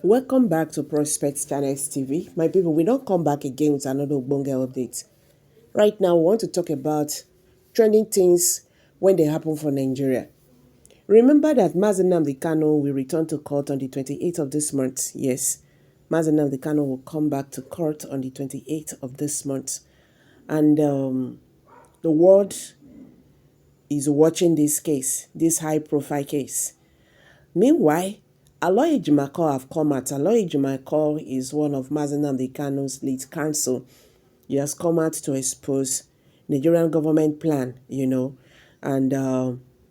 Welcome back to Prospect Channels TV. My people, we don't come back again with another Ogbonge update. Right now, we want to talk about trending things when they happen for Nigeria. Remember that Mazi Nnamdi Kanu will return to court on the 28th of this month. Yes, Mazi Nnamdi Kanu will come back to court on the 28th of this month. And the world is watching this case, this high-profile case. Meanwhile, Ejimakor have come out. Ejimakor is one of Mazi Nnamdi Kanu's lead counsel. He has come out to expose Nigerian government plan, and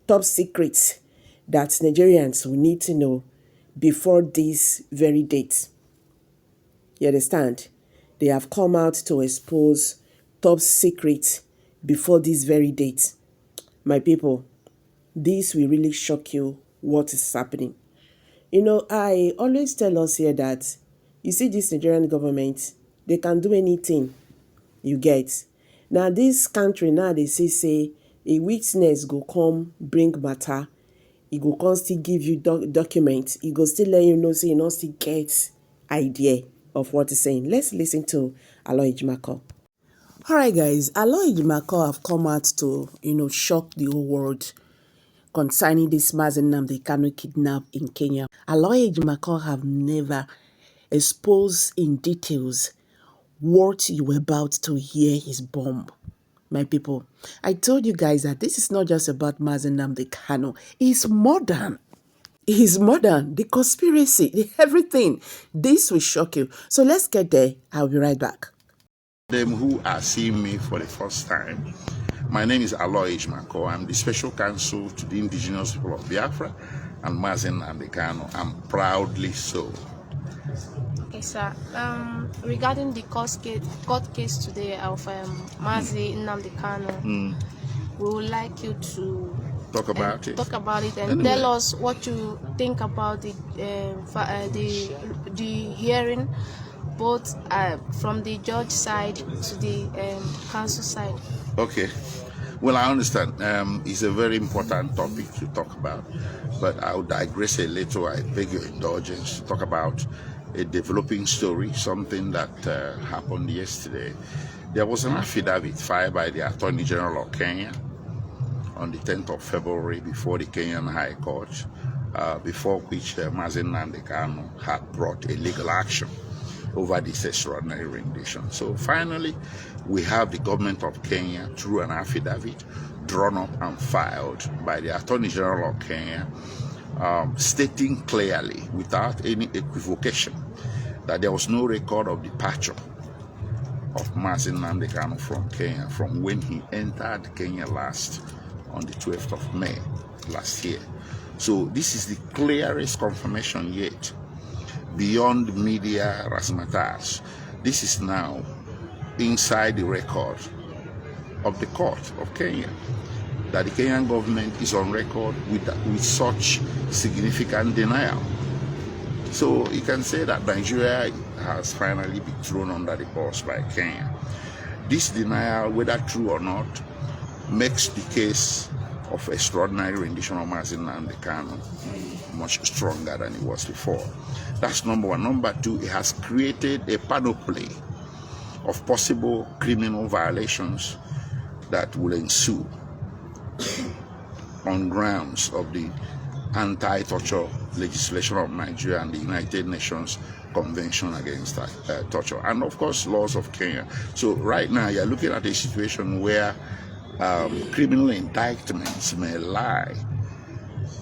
top secrets that Nigerians will need to know before this very date. You understand? They have come out to expose top secrets before this very date. My people, this will really shock you what is happening. I always tell us here that, you see this Nigerian government, they can do anything, you get. Now this country, now they say, a witness go come bring matter, he go come still give you documents, he go still let you know, say you not still get idea of what he's saying. Let's listen to Ejimakor. Alright guys, Ejimakor have come out to, shock the whole world concerning this Mazi Nnamdi Kanu kidnap in Kenya. Ejimakor have never exposed in details what you were about to hear his bomb. My people, I told you guys that this is not just about Mazi Nnamdi Kanu. It's modern. It's modern. The conspiracy, the everything. This will shock you. So let's get there. I'll be right back. Them who are seeing me for the first time, my name is Ejimakor. I'm the special counsel to the indigenous people of Biafra and Mazi Nnamdi Kanu. I'm proudly so. Okay, sir. Regarding the court case today of Mazi Nnamdi Kanu, we would like you to talk about it and anyway, tell us what you think about the hearing, both from the judge side to the counsel side. Okay. Well, I understand. It's a very important topic to talk about, but I'll digress a little. I beg your indulgence to talk about a developing story, something that happened yesterday. There was an affidavit filed by the Attorney General of Kenya on the 10th of February before the Kenyan High Court, before which Mazi Nnamdi Kanu had brought a legal action over this extraordinary rendition. So finally, we have the government of Kenya through an affidavit drawn up and filed by the Attorney General of Kenya, stating clearly, without any equivocation, that there was no record of departure of Mazi Nnamdi Kanu from Kenya from when he entered Kenya last on the 12th of May last year. So this is the clearest confirmation yet, beyond media razzmatazz. This is now inside the record of the court of Kenya, that the Kenyan government is on record with such significant denial. So you can say that Nigeria has finally been thrown under the bus by Kenya. This denial, whether true or not, makes the case of extraordinary rendition of Mazi Nnamdi Kanu much stronger than it was before. That's number one. Number two, it has created a panoply of possible criminal violations that will ensue on grounds of the anti-torture legislation of Nigeria and the United Nations Convention Against Torture, and of course laws of Kenya. So right now you're looking at a situation where criminal indictments may lie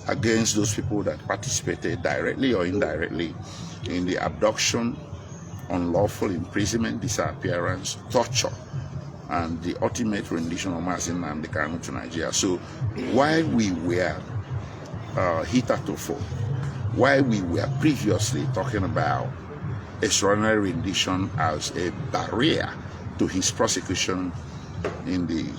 against those people that participated directly or indirectly in the abduction, unlawful imprisonment, disappearance, torture, and the ultimate rendition of Mazi Nnamdi Kanu to Nigeria. So while we were hitherto, while we were previously talking about extraordinary rendition as a barrier to his prosecution in the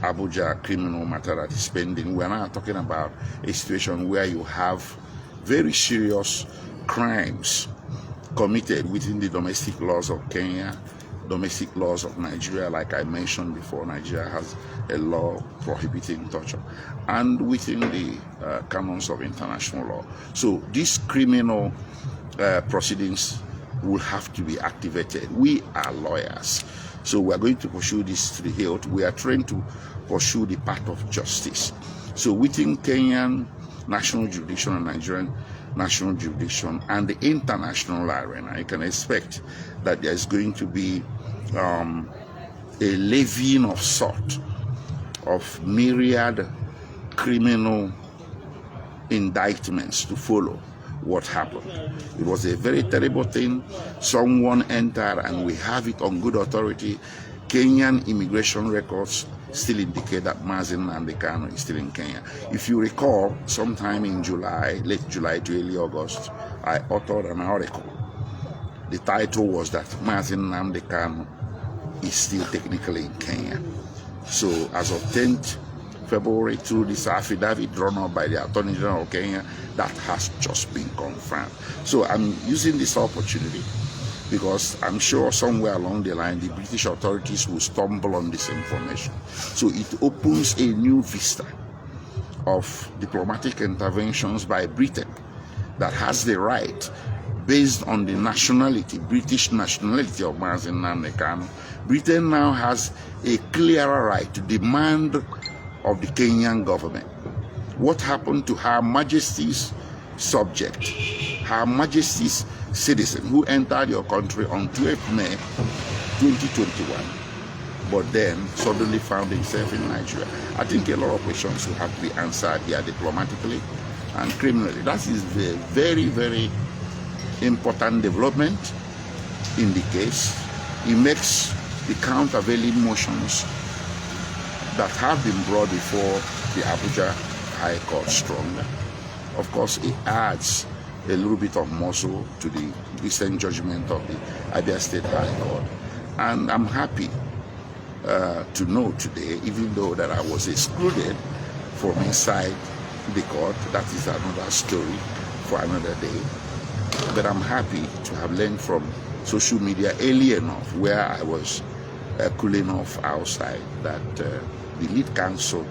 Abuja criminal matter that is pending, we're now talking about a situation where you have very serious crimes committed within the domestic laws of Kenya, domestic laws of Nigeria. Like I mentioned before, Nigeria has a law prohibiting torture, and within the canons of international law. So this criminal proceedings will have to be activated. We are lawyers, so we are going to pursue this to the hilt. We are trained to pursue the path of justice. So within Kenyan national jurisdiction and Nigerian national jurisdiction and the international arena, you can expect that there is going to be a levying of sort of myriad criminal indictments to follow what happened. It was a very terrible thing. Someone entered, and we have it on good authority. Kenyan immigration records still indicate that Mazi Nnamdi Kanu is still in Kenya. If you recall, sometime in July, late July to early August, I authored an article. The title was that Mazi Nnamdi Kanu is still technically in Kenya. So as of 10th February, through this affidavit drawn up by the Attorney General of Kenya, that has just been confirmed. So I'm using this opportunity because I'm sure somewhere along the line the British authorities will stumble on this information. So it opens a new vista of diplomatic interventions by Britain that has the right, based on the nationality, British nationality of Mazi Nnamdi Kanu. Britain now has a clearer right to demand of the Kenyan government what happened to Her Majesty's subject, Her Majesty's citizen who entered your country on 12th May 2021, but then suddenly found himself in Nigeria. I think a lot of questions will have to be answered here diplomatically and criminally. That is a very, very important development in the case. It makes the countervailing motions that have been brought before the Abuja High Court stronger. Of course, it adds a little bit of muscle to the recent judgment of the Abia State High Court. And I'm happy to know today, even though that I was excluded from inside the court, that is another story for another day. But I'm happy to have learned from social media early enough, where I was cooling off outside, that the lead counsel,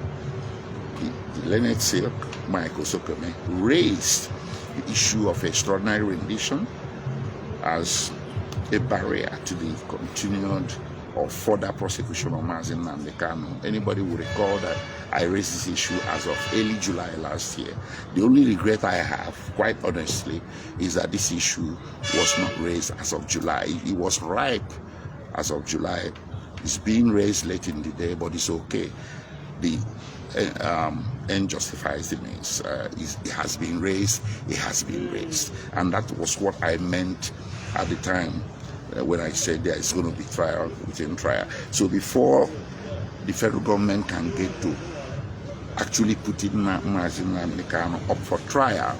the Leonard Silk, Michael Sokome, raised the issue of extraordinary rendition as a barrier to the continued or further prosecution of Mazi Nnamdi Kanu. Anybody will recall that I raised this issue as of early July last year. The only regret I have, quite honestly, is that this issue was not raised as of July. It was ripe as of July. It's being raised late in the day, but it's okay. The end justifies the means. It has been raised, it has been raised. And that was what I meant at the time when I said there is going to be trial within trial. So before the federal government can get to actually putting Mazi Nnamdi Kanu up for trial,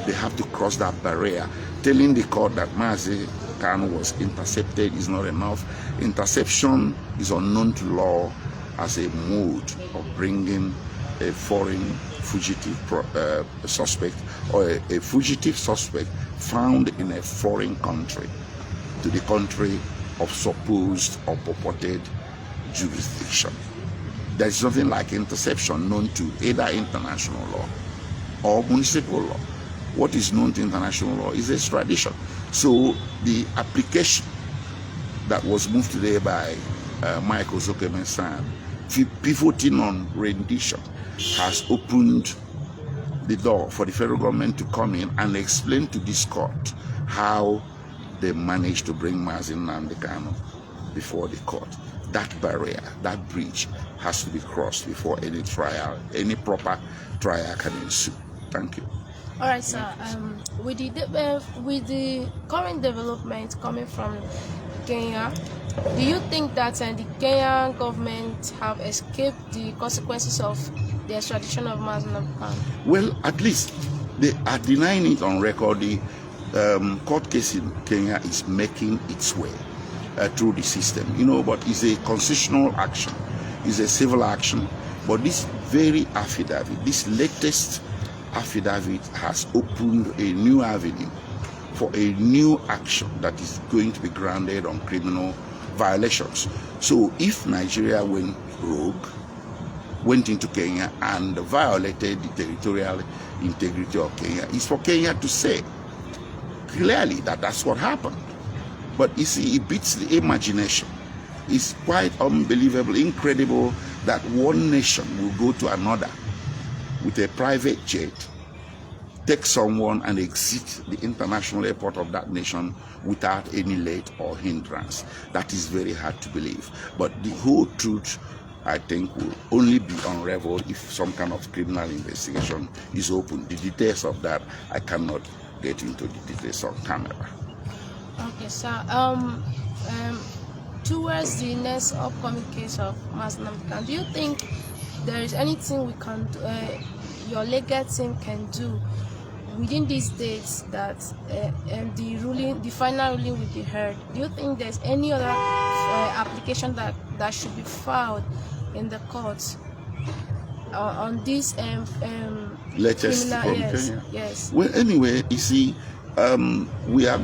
they have to cross that barrier. Telling the court that Mazi Kanu was intercepted is not enough. Interception is unknown to law as a mode of bringing a foreign fugitive suspect or a fugitive suspect found in a foreign country to the country of supposed or purported jurisdiction. There is nothing like interception known to either international law or municipal law. What is known to international law is extradition. So the application that was moved today by Michael Sokeme-san, pivoting on rendition, has opened the door for the federal government to come in and explain to this court how they managed to bring Mazi Nnamdi Kanu before the court. That barrier, that bridge has to be crossed before any trial, any proper trial can ensue. Thank you. All right, sir. With the current development coming from Kenya, do you think that the Kenyan government have escaped the consequences of the extradition of Mazi Nnamdi Kanu? Well, at least they are denying it on record. The court case in Kenya is making its way through the system, but it's a constitutional action, it's a civil action. But this very affidavit, this latest affidavit, has opened a new avenue for a new action that is going to be grounded on criminal violations. So if Nigeria went into Kenya and violated the territorial integrity of Kenya, it's for Kenya to say. clearly that that's what happened. But you see, it beats the imagination. It's quite unbelievable, incredible that one nation will go to another with a private jet, take someone and exit the international airport of that nation without any let or hindrance. That is very hard to believe. But the whole truth, I think, will only be unraveled if some kind of criminal investigation is open. The details of that, I cannot get into the details on camera. Okay, sir. Towards the next upcoming case of Masnamkan, do you think there is anything we can do, your legal team can do within these dates that the final ruling will be heard? Do you think there's any other application that should be filed in the courts on this latest criminal? yes. Yes. Well, anyway, you see, we are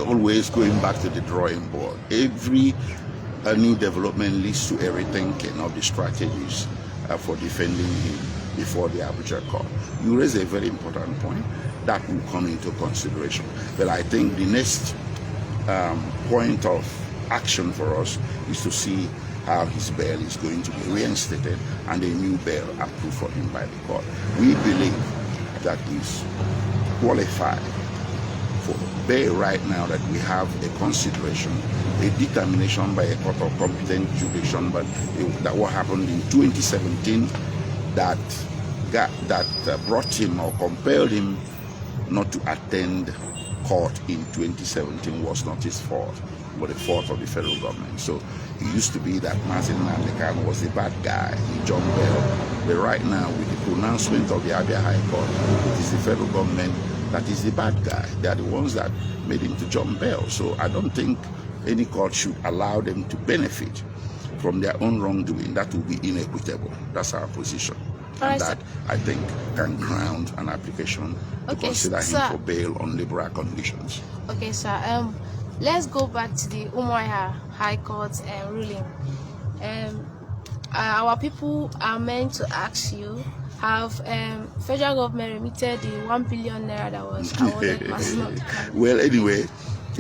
always going back to the drawing board. Every new development leads to a rethinking of the strategies for defending him before the Abuja court. You raise a very important point that will come into consideration. But I think the next point of action for us is to see how his bail is going to be reinstated and a new bail approved for him by the court. We believe that he's qualified for bail right now, that we have a consideration, a determination by a court of competent jurisdiction, but that what happened in 2017 that brought him or compelled him not to attend court in 2017 was not his fault, but the fault of the federal government. So it used to be that Mazin Nandekan was the bad guy, John Bell. But right now, with the pronouncement of the Abia High Court, it is the federal government that is the bad guy. They are the ones that made him to John Bell. So I don't think any court should allow them to benefit from their own wrongdoing. That will be inequitable. That's our position. And that, I think, can ground an application to consider him for bail on liberal conditions. Okay, sir. Let's go back to the Umuahia High Court ruling. Our people are meant to ask you, have federal government remitted the 1 billion naira that was awarded? Well, anyway,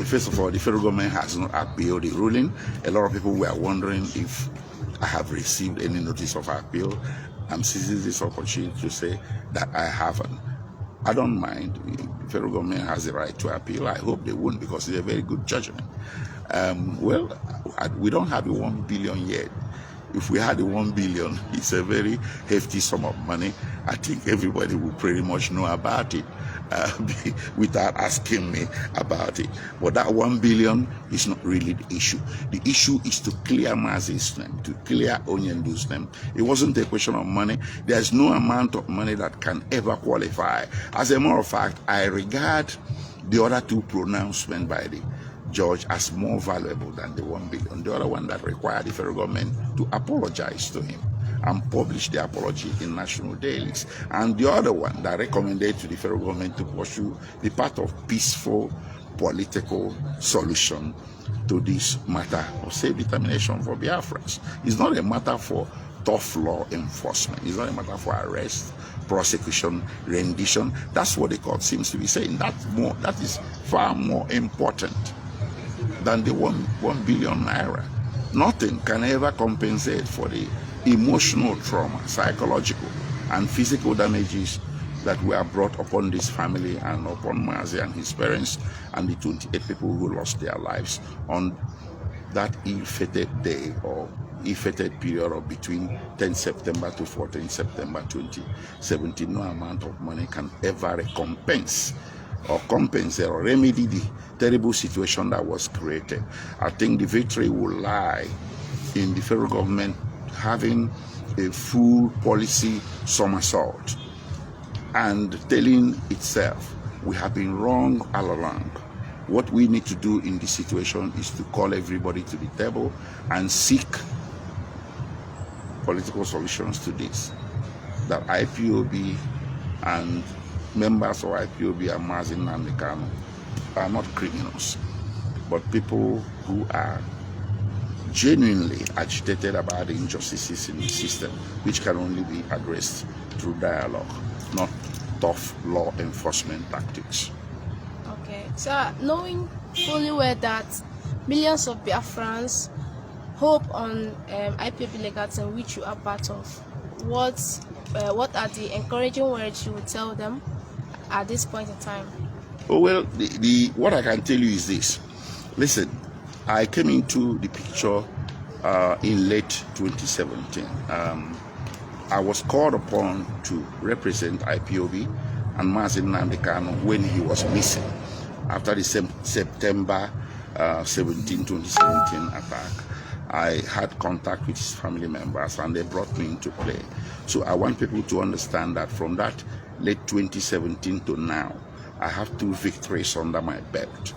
first of all, the federal government has not appealed the ruling. A lot of people were wondering if I have received any notice of appeal. I'm seizing this opportunity to say that I haven't. I don't mind. The federal government has the right to appeal. I hope they won't, because it's a very good judgment. Well, we don't have the 1 billion yet. If we had the 1 billion, it's a very hefty sum of money. I think everybody will pretty much know about it without asking me about it. But that 1 billion is not really the issue. The issue is to clear Mazi's name, to clear Onyendu's name. It wasn't a question of money. There's no amount of money that can ever qualify. As a matter of fact, I regard the other two pronouncements by the judge as more valuable than the 1 billion. The other one that required the federal government to apologize to him and publish the apology in national dailies. And the other one that recommended to the federal government to pursue the path of peaceful political solution to this matter of self-determination for Biafrans. It's not a matter for tough law enforcement. It's not a matter for arrest, prosecution, rendition. That's what the court seems to be saying. That is far more important than the 1 billion naira. Nothing can ever compensate for the emotional trauma, psychological and physical damages that were brought upon this family and upon Mazi and his parents and the 28 people who lost their lives on that ill-fated day or ill-fated period of between 10 September to 14 September 2017. No amount of money can ever recompense or compensate or remedy the terrible situation that was created. I think the victory will lie in the federal government having a full policy somersault and telling itself, we have been wrong all along. What we need to do in this situation is to call everybody to the table and seek political solutions to this. That IPOB and members of IPOB and Mazin and Kanu are not criminals, but people who are genuinely agitated about the injustices in the system, which can only be addressed through dialogue, not tough law enforcement tactics. Okay, So, knowing fully well that millions of Biafrans hope on IPOB legacy, which you are part of, what are the encouraging words you would tell them at this point in time? Oh, well, what I can tell you is this. Listen, I came into the picture in late 2017. I was called upon to represent IPOB and Kanu when he was missing after the September 17, 2017 attack. I had contact with his family members and they brought me into play. So I want people to understand that from that late 2017 to now, I have 2 victories under my belt.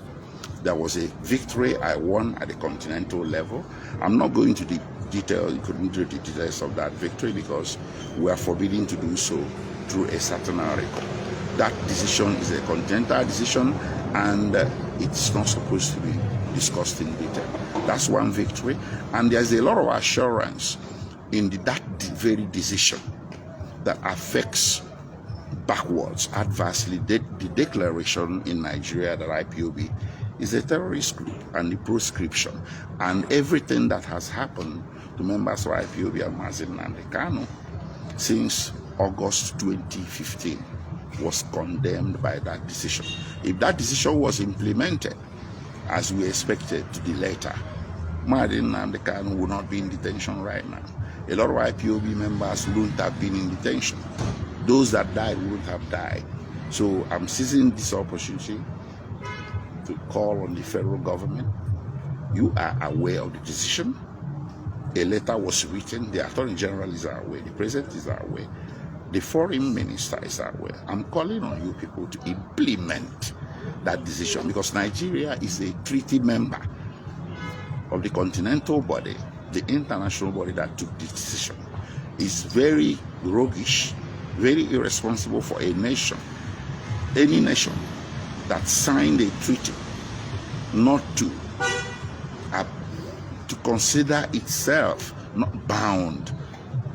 There was a victory I won at the continental level. I'm not going to the detail, you couldn't do the details of that victory because we are forbidden to do so through a certain article. That decision is a continental decision and it's not supposed to be discussed in detail. That's one victory. And there's a lot of assurance in that very decision that affects backwards, adversely, the declaration in Nigeria that IPOB is a terrorist group and the proscription and everything that has happened to members of IPOB and Kanu since August 2015 was condemned by that decision. If that decision was implemented as we expected to the letter, Kanu would not be in detention right now. A lot of IPOB members wouldn't have been in detention. Those that died wouldn't have died. So I'm seizing this opportunity to call on the federal government. You are aware of the decision. A letter was written. The Attorney General is aware. The President is aware. The Foreign Minister is aware. I'm calling on you people to implement that decision because Nigeria is a treaty member of the continental body, the international body that took the decision. It's very roguish, very irresponsible for a nation, any nation that signed a treaty not to consider itself not bound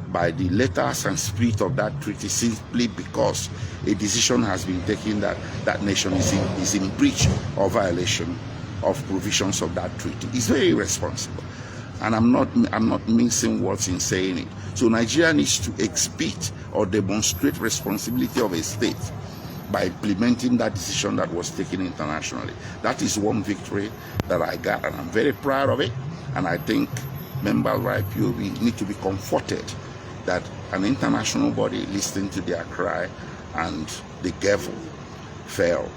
by the letters and spirit of that treaty simply because a decision has been taken that that nation is in breach or violation of provisions of that treaty. It's very irresponsible. And I'm not mincing words in saying it. So Nigeria needs to exhibit or demonstrate responsibility of a state by implementing that decision that was taken internationally. That is one victory that I got, and I'm very proud of it. And I think members of IPOB need to be comforted that an international body listened to their cry and the gavel fell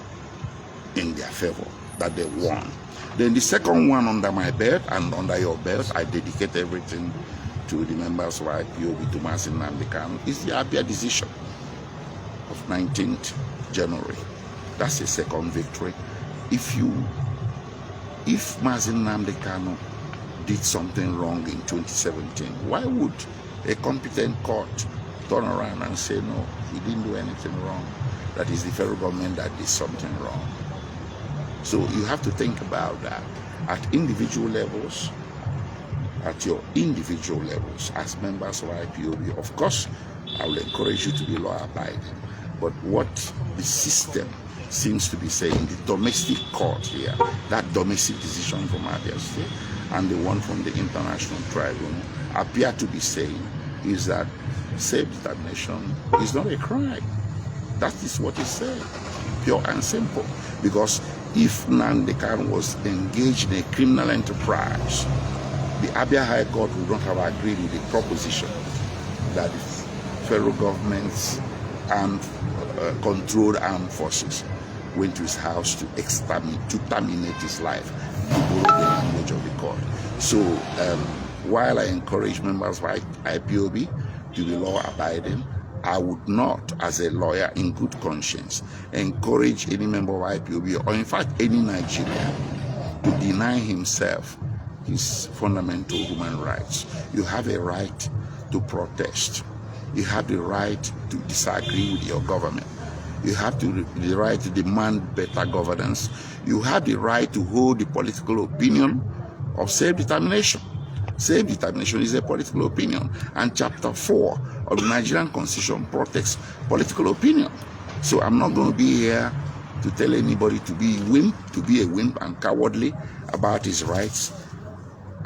in their favor, that they won. Then the second one under my belt and under your belt, I dedicate everything to the members of IPOB, to Nnamdi Kanu, is the Abia decision of 19th January. That's the second victory. If Nnamdi Kanu did something wrong in 2017, why would a competent court turn around and say, no, he didn't do anything wrong? That is the federal government that did something wrong. So you have to think about that at individual levels, at your individual levels as members of IPOB. Of course, I will encourage you to be law-abiding. But what the system seems to be saying, the domestic court here, that domestic decision from Abia State and the one from the international tribunal appear to be saying is that self-determination is not a crime. That is what it's saying, pure and simple. Because if Nnamdi Kanu was engaged in a criminal enterprise, the Abia High Court would not have agreed with the proposition that the federal government's controlled armed forces went to his house to terminate his life, to borrow the language of the court. So while I encourage members of IPOB to be law-abiding, I would not, as a lawyer in good conscience, encourage any member of IPOB, or in fact any Nigerian, to deny himself his fundamental human rights. You have a right to protest. You have the right to disagree with your government. You have the right to demand better governance. You have the right to hold the political opinion of self-determination. Self-determination is a political opinion, and Chapter 4 of the Nigerian Constitution protects political opinion. So I'm not going to be here to tell anybody to be a wimp and cowardly about his rights.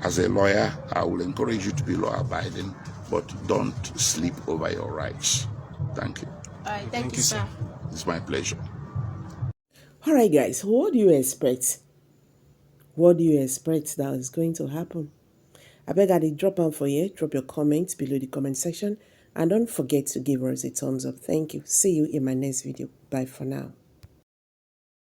As a lawyer, I will encourage you to be law-abiding, but don't sleep over your rights. Thank you. All right, thank you, sir. It's my pleasure. All right, guys, what do you expect? What do you expect that is going to happen? I beg I drop on for you. Drop your comments below the comment section. And don't forget to give us a thumbs up. Thank you. See you in my next video. Bye for now.